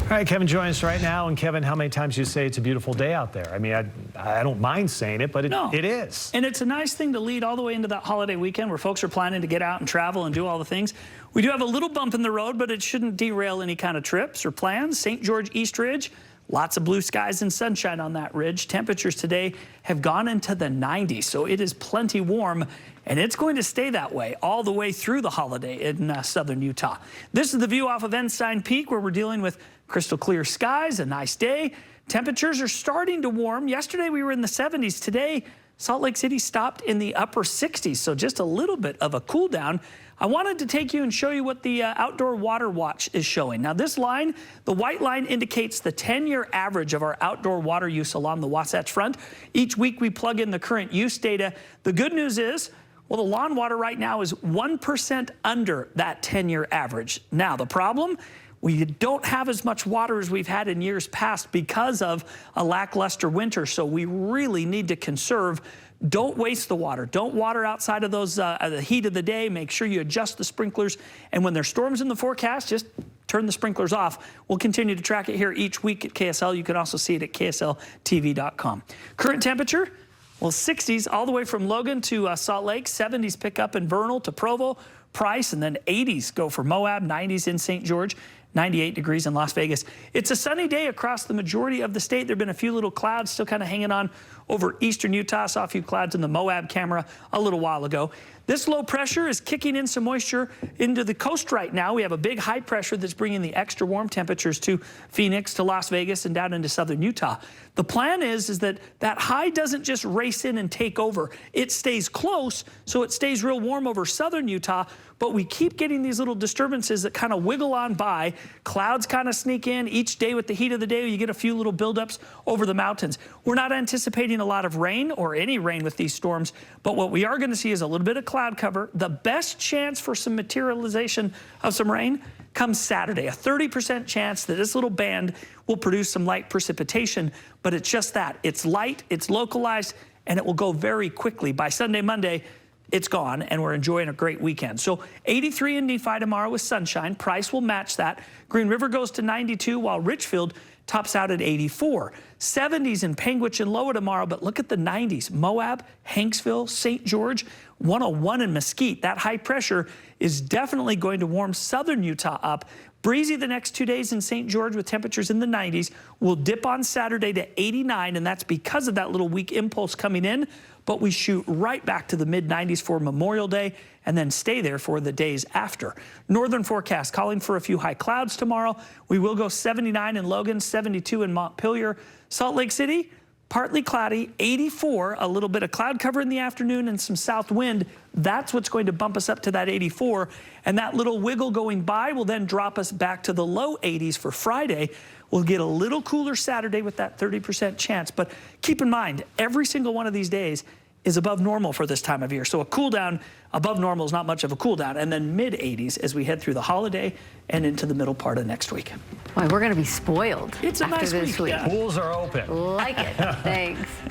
All right, Kevin joins us right now. And Kevin, how many times you say it's a beautiful day out there? I mean, I don't mind saying it, but it is. And it's a nice thing to lead all the way into that holiday weekend where folks are planning to get out and travel and do all the things. We do have a little bump in the road, but it shouldn't derail any kind of trips or plans. St. George East Ridge, lots of blue skies and sunshine on that ridge. Temperatures today have gone into the 90s, so it is plenty warm, and it's going to stay that way all the way through the holiday in southern Utah. This is the view off of Ensign Peak, where we're dealing with crystal clear skies, a nice day. Temperatures are starting to warm. Yesterday we were in the 70s. Today, Salt Lake City stopped in the upper 60s, so just a little bit of a cool down. I wanted to take you and show you what the Outdoor Water Watch is showing. Now this line, the white line, indicates the 10-year average of our outdoor water use along the Wasatch Front. Each week we plug in the current use data. The good news is, well, the lawn water right now is 1% under that 10-year average. Now the problem? We don't have as much water as we've had in years past because of a lackluster winter, so we really need to conserve. Don't waste the water. Don't water outside of those the heat of the day. Make sure you adjust the sprinklers, and when there's storms in the forecast, just turn the sprinklers off. We'll continue to track it here each week at KSL. You can also see it at KSLTV.com. Current temperature, well, 60s all the way from Logan to Salt Lake. 70s pick up in Vernal to Provo, Price, and then 80s go for Moab, 90s in St. George. 98 degrees in Las Vegas. It's a sunny day across the majority of the state. There have been a few little clouds still kind of hanging on over eastern Utah. Saw a few clouds in the Moab camera a little while ago. This low pressure is kicking in some moisture into the coast right now. We have a big high pressure that's bringing the extra warm temperatures to Phoenix, to Las Vegas, and down into southern Utah. The plan is that that high doesn't just race in and take over. It stays close, so it stays real warm over southern Utah, but we keep getting these little disturbances that kind of wiggle on by. Clouds kind of sneak in each day with the heat of the day. You get a few little buildups over the mountains. We're not anticipating a lot of rain or any rain with these storms, but what we are going to see is a little bit of cloud cover. The best chance for some materialization of some rain comes Saturday. A 30% chance that this little band will produce some light precipitation, but it's just that. It's light, it's localized, and it will go very quickly. By Sunday, Monday, it's gone, and we're enjoying a great weekend. So 83 in Nephi tomorrow with sunshine. Price will match that. Green River goes to 92, while Richfield tops out at 84. 70s in Panguitch and Loa tomorrow, but look at the 90s. Moab, Hanksville, St. George, 101 in Mesquite. That high pressure is definitely going to warm southern Utah up. Breezy the next 2 days in St. George with temperatures in the 90s. We'll dip on Saturday to 89, and that's because of that little weak impulse coming in, but we shoot right back to the mid-90s for Memorial Day and then stay there for the days after. Northern forecast calling for a few high clouds tomorrow. We will go 79 in Logan, 72 in Montpelier. Salt Lake City, partly cloudy, 84, a little bit of cloud cover in the afternoon and some south wind. That's what's going to bump us up to that 84. And that little wiggle going by will then drop us back to the low 80s for Friday. We'll get a little cooler Saturday with that 30% chance. But keep in mind, every single one of these days is above normal for this time of year. So a cool down above normal is not much of a cool down. And then mid 80s as we head through the holiday and into the middle part of next week. Boy, we're going to be spoiled. It's a nice week. Pools are open. Like it. Thanks.